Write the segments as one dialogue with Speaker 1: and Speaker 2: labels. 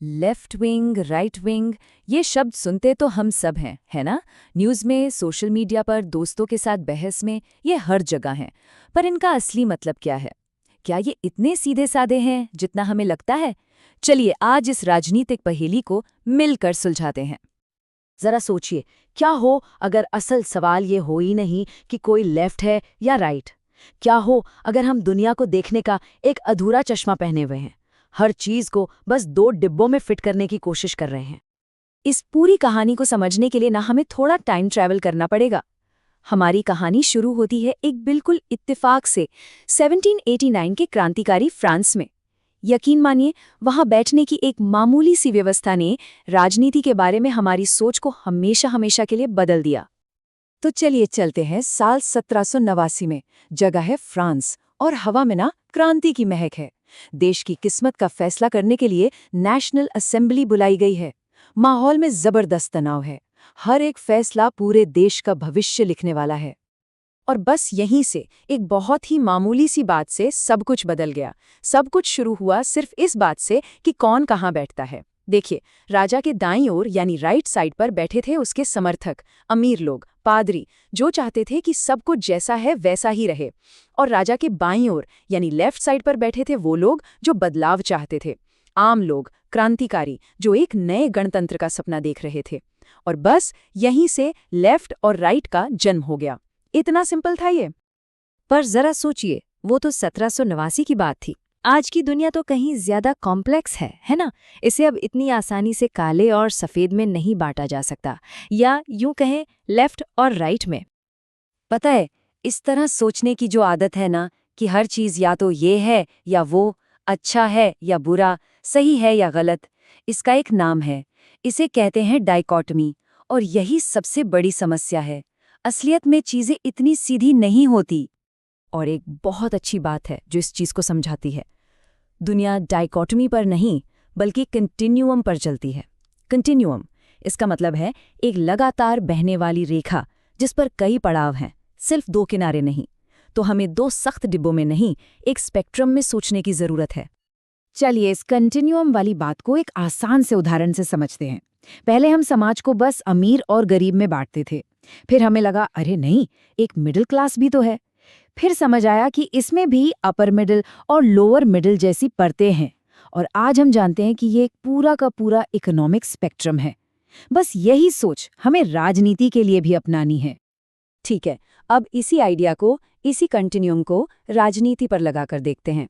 Speaker 1: Left wing, right wing, ये शब्द सुनते तो हम सब हैं, है ना? न्यूज़ में, सोशल मीडिया पर, दोस्तों के साथ बहस में, ये हर जगह हैं। पर इनका असली मतलब क्या है? क्या ये इतने सीधे साधे हैं जितना हमें लगता है? चलिए आज इस राजनीतिक पहेली को मिलकर सुलझाते हैं।
Speaker 2: जरा सोचिए, क्या हो अगर असल सवाल ये हो ही नहीं कि कोई लेफ्ट है या राइट। क्या हो अगर हम दुनिया को देखने का एक अधूरा चश्मा पहने हुए हैं, हर चीज को बस दो डिब्बों में फिट करने की कोशिश कर रहे हैं।
Speaker 1: इस पूरी कहानी को समझने के लिए ना हमें थोड़ा टाइम ट्रैवल करना पड़ेगा। हमारी कहानी शुरू होती है एक बिल्कुल इत्तेफाक से 1789 के क्रांतिकारी फ्रांस में। यकीन मानिए, वहां बैठने की एक मामूली सी व्यवस्था ने राजनीति के बारे में हमारी सोच को हमेशा हमेशा के लिए बदल दिया। तो चलिए चलते हैं साल 1789 में। जगह है फ्रांस और हवा में ना क्रांति की महक है। देश की किस्मत का फैसला करने के लिए नेशनल असेंबली बुलाई गई है। माहौल में जबरदस्त तनाव है। हर एक फैसला पूरे देश का भविष्य लिखने वाला है। और बस यहीं से एक बहुत ही मामूली सी बात से सब कुछ बदल गया। सब कुछ शुरू हुआ सिर्फ इस बात से कि कौन कहाँ बैठता है। देखिए, राजा के दाईं ओर यानी राइट साइड पर बैठे थे उसके समर्थक, अमीर लोग, पादरी, जो चाहते थे कि सब कुछ जैसा है वैसा ही रहे। और राजा के बाईं ओर यानी लेफ्ट साइड पर बैठे थे वो लोग जो बदलाव चाहते थे, आम लोग, क्रांतिकारी, जो एक नए गणतंत्र का सपना देख रहे थे। और बस यहीं से लेफ्ट और राइट का जन्म हो गया। इतना सिंपल था ये। पर जरा सोचिए, वो तो 1789 की बात थी। आज की दुनिया तो कहीं ज्यादा कॉम्प्लेक्स है ना? इसे अब इतनी आसानी से काले और सफेद में नहीं बांटा जा सकता, या यूं कहें लेफ्ट और राइट में।
Speaker 2: पता है, इस तरह सोचने की जो आदत है ना, कि हर चीज या तो ये है या वो, अच्छा है या बुरा, सही है या गलत, इसका एक नाम है। इसे कहते हैं डाइकोटमी। और यही सबसे बड़ी समस्या है। असलियत में चीजें इतनी सीधी नहीं होती।
Speaker 1: और एक बहुत अच्छी बात है जो इस चीज को समझाती है। दुनिया डाइकोटमी पर नहीं बल्कि कंटिन्यूअम पर चलती है। कंटिन्यूअम, इसका मतलब है एक लगातार बहने वाली रेखा जिस पर कई पड़ाव हैं, सिर्फ दो किनारे नहीं। तो हमें दो सख्त डिब्बों में नहीं, एक स्पेक्ट्रम में सोचने की जरूरत है।
Speaker 2: चलिए इस कंटिन्यूअम वाली बात को एक आसान से उदाहरण से समझते हैं। पहले हम समाज को बस अमीर और गरीब में बांटते थे। फिर हमें लगा, अरे नहीं, एक मिडिल क्लास भी तो है। फिर समझ आया कि इसमें भी अपर मिडिल और लोअर मिडिल जैसी परतें हैं। और आज हम जानते हैं कि ये एक पूरा का पूरा इकोनॉमिक स्पेक्ट्रम है। बस यही सोच हमें राजनीति के लिए भी अपनानी है।
Speaker 1: ठीक है, अब इसी आइडिया को, इसी कंटिन्यूम को राजनीति पर लगाकर देखते हैं।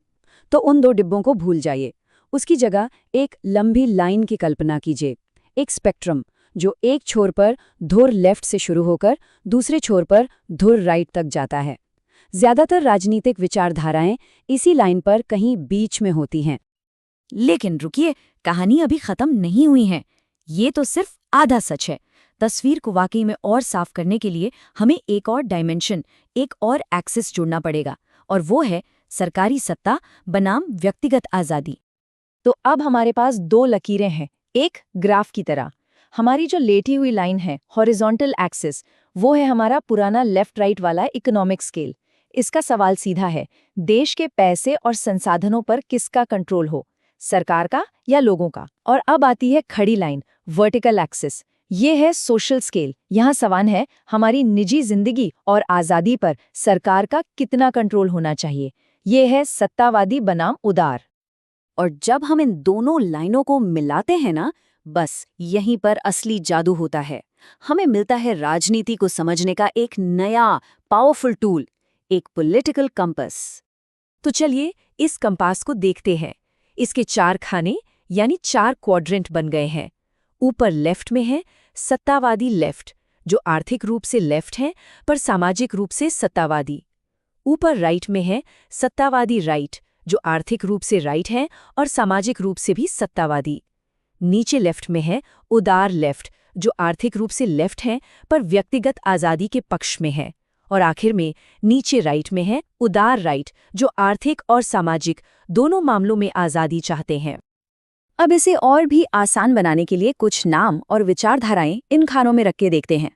Speaker 1: तो उन दो डिब्बों को भूल जाइए। उसकी जगह एक लंबी लाइन की कल्पना कीजिए, एक स्पेक्ट्रम जो एक छोर पर धुर लेफ्ट से शुरू होकर दूसरे छोर पर धुर राइट तक जाता है। ज्यादातर राजनीतिक विचारधाराएं इसी लाइन पर कहीं बीच में होती हैं।
Speaker 2: लेकिन रुकिए, कहानी अभी खत्म नहीं हुई है। ये तो सिर्फ आधा सच है। तस्वीर को वाकई में और साफ करने के लिए हमें एक और डायमेंशन, एक और एक्सिस जोड़ना पड़ेगा, और वो है सरकारी सत्ता बनाम व्यक्तिगत आज़ादी।
Speaker 1: तो अब हमारे पास दो लकीरें हैं, एक ग्राफ की तरह। हमारी जो लेटी हुई लाइन है, हॉरिजॉन्टल एक्सिस, वो है हमारा पुराना लेफ्ट राइट वाला इकोनॉमिक स्केल। इसका सवाल सीधा है, देश के पैसे और संसाधनों पर किसका कंट्रोल हो, सरकार का या लोगों का? और अब आती है खड़ी लाइन, वर्टिकल एक्सिस। ये है सोशल स्केल। यहाँ सवाल है हमारी निजी जिंदगी और आज़ादी पर सरकार का कितना कंट्रोल होना चाहिए। ये है सत्तावादी बनाम उदार।
Speaker 2: और जब हम इन दोनों लाइनों को मिलाते हैं ना, बस यहीं पर असली जादू होता है। हमें मिलता है राजनीति को समझने का एक नया पावरफुल टूल, एक पॉलिटिकल कंपास।
Speaker 1: तो चलिए इस कंपास को देखते हैं। इसके चार खाने यानी चार क्वाड्रेंट बन गए हैं। ऊपर लेफ्ट में है सत्तावादी लेफ्ट, जो आर्थिक रूप से लेफ्ट हैं पर सामाजिक रूप से सत्तावादी। ऊपर राइट में है सत्तावादी राइट, जो आर्थिक रूप से राइट हैं और सामाजिक रूप से भी सत्तावादी। नीचे लेफ्ट में है उदार लेफ्ट, जो आर्थिक रूप से लेफ्ट हैं पर व्यक्तिगत आज़ादी के पक्ष में है। और आखिर में नीचे राइट में है उदार राइट, जो आर्थिक और सामाजिक दोनों मामलों में आज़ादी चाहते हैं। अब इसे और भी आसान बनाने के लिए कुछ नाम और विचारधाराएं इन खानों में रख के देखते हैं।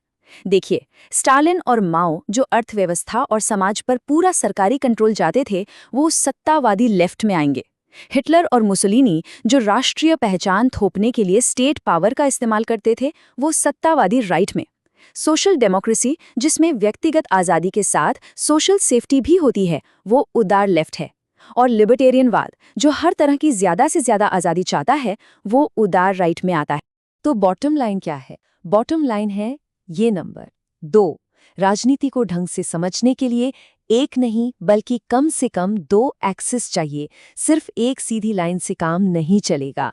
Speaker 1: देखिए, स्टालिन और माओ जो अर्थव्यवस्था और समाज पर पूरा सरकारी कंट्रोल चाहते थे, वो सत्तावादी लेफ्ट में आएंगे। हिटलर और मुसोलिनी जो राष्ट्रीय पहचान थोपने के लिए स्टेट पावर का इस्तेमाल करते थे, वो सत्तावादी राइट में। सोशल डेमोक्रेसी, जिसमें व्यक्तिगत आज़ादी के साथ सोशल सेफ्टी भी होती है, वो उदार लेफ्ट है। और लिबर्टेरियनवाद, जो हर तरह की ज़्यादा से ज़्यादा आज़ादी चाहता है, वो उदार राइट में आता है। तो बॉटम लाइन क्या है? बॉटम लाइन है ये नंबर 2। राजनीति को ढंग से समझने के लिए एक नहीं बल्कि कम से कम 2 एक्सिस चाहिए। सिर्फ एक सीधी लाइन से काम नहीं चलेगा।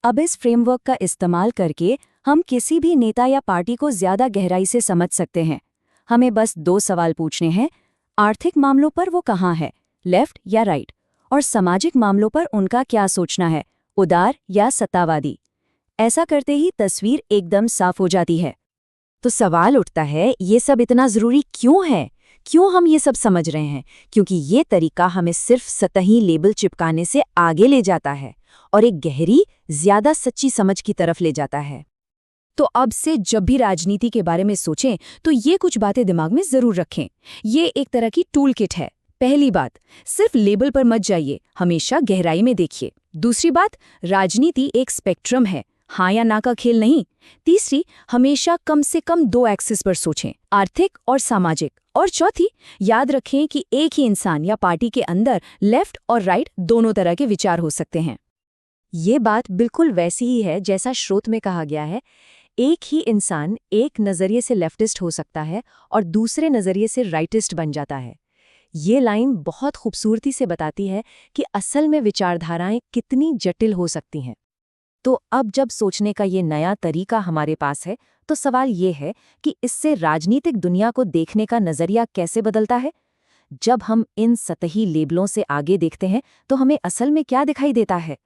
Speaker 1: अब इस फ्रेमवर्क का इस्तेमाल करके हम किसी भी नेता या पार्टी को ज्यादा गहराई से समझ सकते हैं। हमें बस 2 सवाल पूछने हैं। आर्थिक मामलों पर वो कहाँ है, लेफ्ट या राइट? और सामाजिक मामलों पर उनका क्या सोचना है, उदार या सत्तावादी? ऐसा करते ही तस्वीर एकदम साफ हो जाती है। तो सवाल उठता है, ये सब इतना जरूरी क्यों है? क्यों हम ये सब समझ रहे हैं? क्योंकि ये तरीका हमें सिर्फ सतही लेबल चिपकाने से आगे ले जाता है और एक गहरी, ज्यादा सच्ची समझ की तरफ ले जाता है। तो अब से जब भी राजनीति के बारे में सोचें तो ये कुछ बातें दिमाग में जरूर रखें। ये एक तरह की टूल किट है। पहली बात, सिर्फ लेबल पर मत जाइए, हमेशा गहराई में देखिए। दूसरी बात, राजनीति एक स्पेक्ट्रम है, हाँ या ना का खेल नहीं। तीसरी, हमेशा कम से कम 2 एक्सिस पर सोचें, आर्थिक और सामाजिक। और चौथी, याद रखें कि एक ही इंसान या पार्टी के अंदर लेफ्ट और राइट दोनों तरह के विचार हो सकते हैं। ये बात बिल्कुल वैसी ही है जैसा स्रोत में कहा गया है। एक ही इंसान एक नज़रिए से लेफ्टिस्ट हो सकता है और दूसरे नज़रिए से राइटिस्ट बन जाता है। ये लाइन बहुत खूबसूरती से बताती है कि असल में विचारधाराएं कितनी जटिल हो सकती हैं। तो अब जब सोचने का ये नया तरीका हमारे पास है, तो सवाल ये है कि इससे राजनीतिक दुनिया को देखने का नज़रिया कैसे बदलता है? जब हम इन सतही लेबलों से आगे देखते हैं तो हमें असल में क्या दिखाई देता है?